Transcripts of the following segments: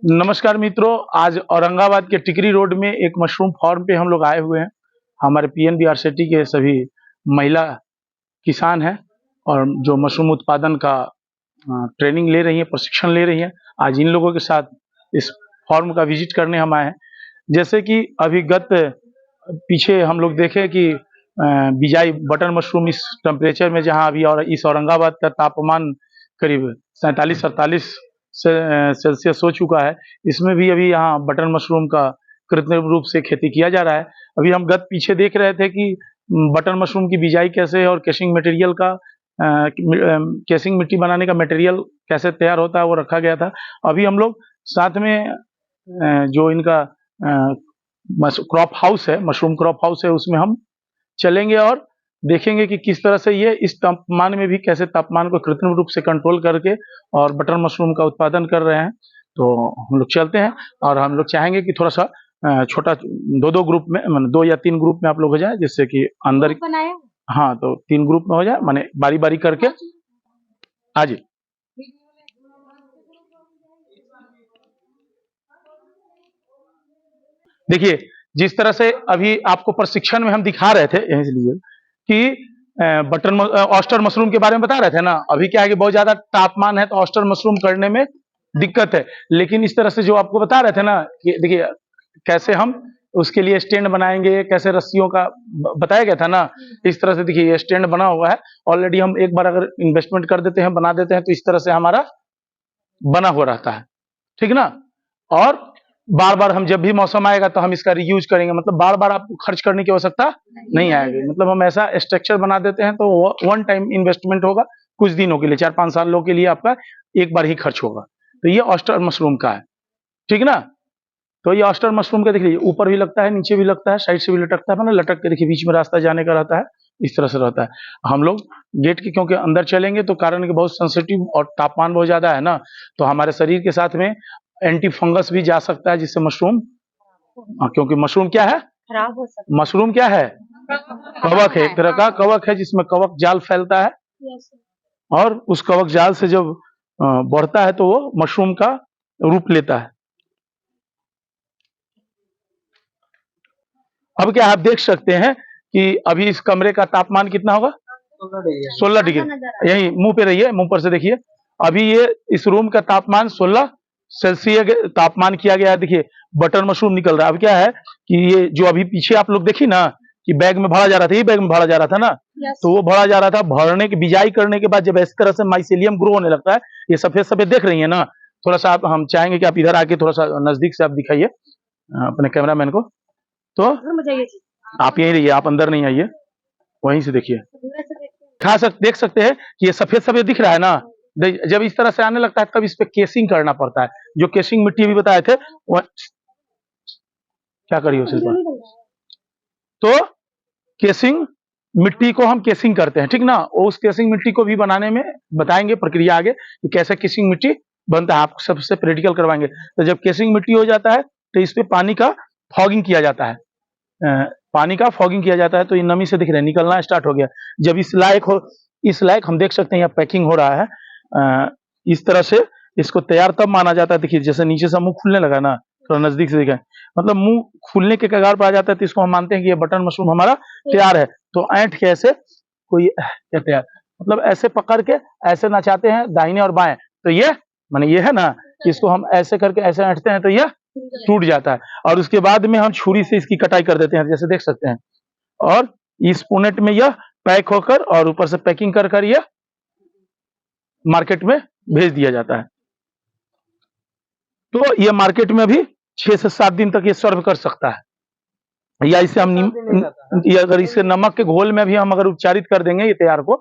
नमस्कार मित्रों, आज औरंगाबाद के टिकरी रोड में एक मशरूम फार्म पे हम लोग आए हुए हैं। हमारे पीएनबीआरसीटी के सभी महिला किसान हैं और जो मशरूम उत्पादन का ट्रेनिंग ले रही हैं, प्रशिक्षण ले रही हैं। आज इन लोगों के साथ इस फार्म का विजिट करने हम आए हैं। जैसे कि पीछे हम लोग देखे कि बिजाई बटन मशरूम इस टेम्परेचर में, जहां अभी और इस औरंगाबाद का तापमान करीब 47-48 सेल्सियस हो चुका है, इसमें भी अभी यहाँ बटन मशरूम का कृत्रिम रूप से खेती किया जा रहा है। अभी हम पीछे देख रहे थे कि बटन मशरूम की बिजाई कैसे है और केसिंग मटेरियल का केसिंग मिट्टी बनाने का मटेरियल कैसे तैयार होता है वो रखा गया था। अभी हम लोग साथ में जो इनका क्रॉप हाउस है, मशरूम क्रॉप हाउस है, उसमें हम चलेंगे और देखेंगे कि किस तरह से ये इस तापमान में भी कैसे तापमान को कृत्रिम रूप से कंट्रोल करके और बटर मशरूम का उत्पादन कर रहे हैं। तो हम लोग चलते हैं और हम लोग चाहेंगे कि थोड़ा सा छोटा दो ग्रुप में, 2 या 3 ग्रुप में आप लोग हो जाए, जिससे कि अंदर हाँ, तो 3 ग्रुप में हो जाए, माने बारी बारी करके। हाँ जी, देखिए जिस तरह से अभी आपको प्रशिक्षण में हम दिखा रहे थे, इसलिए कि ऑस्टर मशरूम के बारे में बता रहे थे ना। अभी क्या है कि बहुत ज्यादा तापमान है तो ऑस्टर मशरूम करने में दिक्कत है, लेकिन इस तरह से जो आपको बता रहे थे ना कि देखिए कैसे हम उसके लिए स्टैंड बनाएंगे, कैसे रस्सियों का बताया गया था ना। इस तरह से देखिए ये स्टैंड बना हुआ है ऑलरेडी। हम एक बार अगर इन्वेस्टमेंट कर देते हैं, बना देते हैं, तो इस तरह से हमारा बना हुआ रहता है, ठीक ना। और बार बार हम जब भी मौसम आएगा तो हम इसका रीयूज करेंगे, मतलब बार बार आपको खर्च करने की आवश्यकता नहीं आएगी। मतलब हम ऐसा स्ट्रक्चर बना देते हैं तो वन टाइम इन्वेस्टमेंट होगा, कुछ दिनों के लिए, 4-5 सालों के लिए आपका एक बार ही खर्च होगा। तो ये ऑस्टर मशरूम का है, ठीक ना। तो ये ऑस्टर मशरूम का देखिए ऊपर भी लगता है, नीचे भी लगता है, साइड से भी लटकता है, मतलब लटक के देखिए बीच में रास्ता जाने का रहता है, इस तरह से रहता है। हम लोग गेट के क्योंकि अंदर चलेंगे तो कारण कि बहुत सेंसिटिव और तापमान बहुत ज्यादा है ना, तो हमारे शरीर के साथ में एंटी फंगस भी जा सकता है, जिससे मशरूम, क्योंकि मशरूम क्या है, खराब हो सकता है। मशरूम क्या है, कवक है, एक तरह का कवक है, जिसमें कवक जाल फैलता है और उस कवक जाल से जब बढ़ता है तो वो मशरूम का रूप लेता है। अब क्या आप देख सकते हैं कि अभी इस कमरे का तापमान कितना होगा, 16 डिग्री। यही मुंह पे रहिए, मुंह पर से देखिए। अभी ये इस रूम का तापमान 16 सेल्सियस तापमान किया गया है। देखिए बटर मशरूम निकल रहा है। अब क्या है कि ये जो अभी पीछे आप लोग देखिए ना कि बैग में भरा जा रहा था, ये बैग में भरा जा रहा था ना, तो वो भरा जा रहा था। भरने की बिजाई करने के बाद जब इस तरह से माइसेलियम ग्रो होने लगता है, ये सफेद सफेद देख रही है ना, थोड़ा सा आप, हम चाहेंगे कि आप इधर आके थोड़ा सा नजदीक से आप दिखाइए अपने कैमरामैन को। तो आप यहीं रहिए, आप अंदर नहीं आइए, वहीं से देखिए। देख सकते हैं कि ये सफेद सफेद दिख रहा है ना। जब इस तरह से आने लगता है तब इस पे केसिंग करना पड़ता है, जो केसिंग मिट्टी भी बताए थे वो क्या करिए उसे पर। तो केसिंग मिट्टी को हम केसिंग करते हैं, ठीक ना। उस केसिंग मिट्टी को भी बनाने में बताएंगे प्रक्रिया आगे कि कैसे केसिंग मिट्टी बनता है, आपको सबसे प्रैक्टिकल करवाएंगे। तो जब केसिंग मिट्टी हो जाता है तो इस पे पानी का फॉगिंग किया जाता है, पानी का फॉगिंग किया जाता है। तो ये नमी से दिख रहे हैं, निकलना स्टार्ट हो गया। जब इस लायक हम देख सकते हैं यहाँ पैकिंग हो रहा है। इस तरह से इसको तैयार तब माना जाता है। देखिए जैसे नीचे से मुंह खुलने लगा ना, थोड़ा नजदीक से दिखाएं, मतलब मुंह खुलने के कगार पर आ जाता है, तो इसको हम मानते हैं कि ये बटन मशरूम हमारा तैयार है। तो ऐंठ के ऐसे कोई क्या तैयार, मतलब ऐसे पकड़ के ऐसे नचाते हैं दाहिने और बाएं, तो ये माने ये है ना, इसको हम ऐसे करके ऐसे ऐंठते हैं तो ये टूट जाता है। और उसके बाद में हम छुरी से इसकी कटाई कर देते हैं, जैसे देख सकते हैं। और इस पुनेट में यह पैक होकर और ऊपर से पैकिंग कर कर यह मार्केट में भेज दिया जाता है। तो यह मार्केट में अभी 6 से 7 दिन तक ये सर्व कर सकता है। या इसे हम अगर इसे नमक के घोल में भी हम अगर उपचारित कर देंगे, ये तैयार को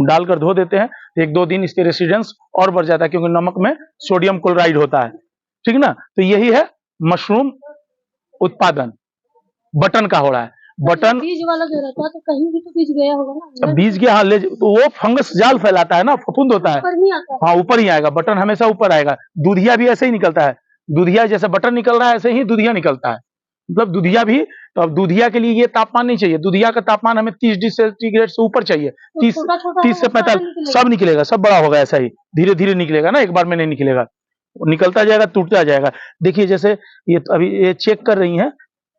डालकर धो देते हैं, तो 1-2 दिन इसके रेसिडेंस और बढ़ जाता है, क्योंकि नमक में सोडियम क्लोराइड होता है, ठीक ना। तो यही है मशरूम उत्पादन बटन का हो रहा है। बटन बीज वाला जो रहता है तो कहीं भी तो बीज गया होगा ना, बीज गया, हाँ ले, तो वो फंगस जाल फैलाता है ना, फफूंद होता है, हाँ ऊपर ही आएगा, बटन हमेशा ऊपर आएगा। दूधिया भी ऐसे ही निकलता है, दूधिया जैसे बटन निकल रहा है ऐसे ही दूधिया निकलता है। मतलब दूधिया भी, तो अब दूधिया के लिए ये तापमान नहीं चाहिए, दूधिया का तापमान हमें 30 डिग्री सेंटीग्रेड से ऊपर चाहिए। 30 से 45 सब निकलेगा, सब बड़ा होगा, ऐसा ही धीरे धीरे निकलेगा ना, एक बार में नहीं निकलेगा। निकलता जाएगा, टूटता जाएगा। देखिए जैसे ये अभी ये चेक कर रही हैं,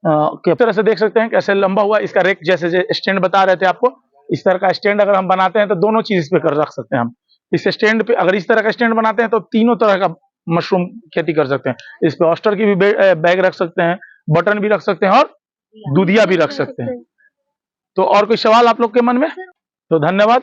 किस तरह से देख सकते हैं कैसे लंबा हुआ इसका रेक, जैसे स्टैंड बता रहे थे आपको, इस तरह का स्टैंड अगर हम बनाते हैं तो दोनों चीज इस पे कर रख सकते हैं हम। इस स्टैंड पे अगर इस तरह का स्टैंड बनाते हैं तो तीनों तरह का मशरूम खेती कर सकते हैं। इस पे ऑस्टर की भी बैग रख सकते हैं, बटन भी रख सकते हैं और दूधिया भी रख सकते हैं। तो और कोई सवाल आप लोग के मन में? तो धन्यवाद।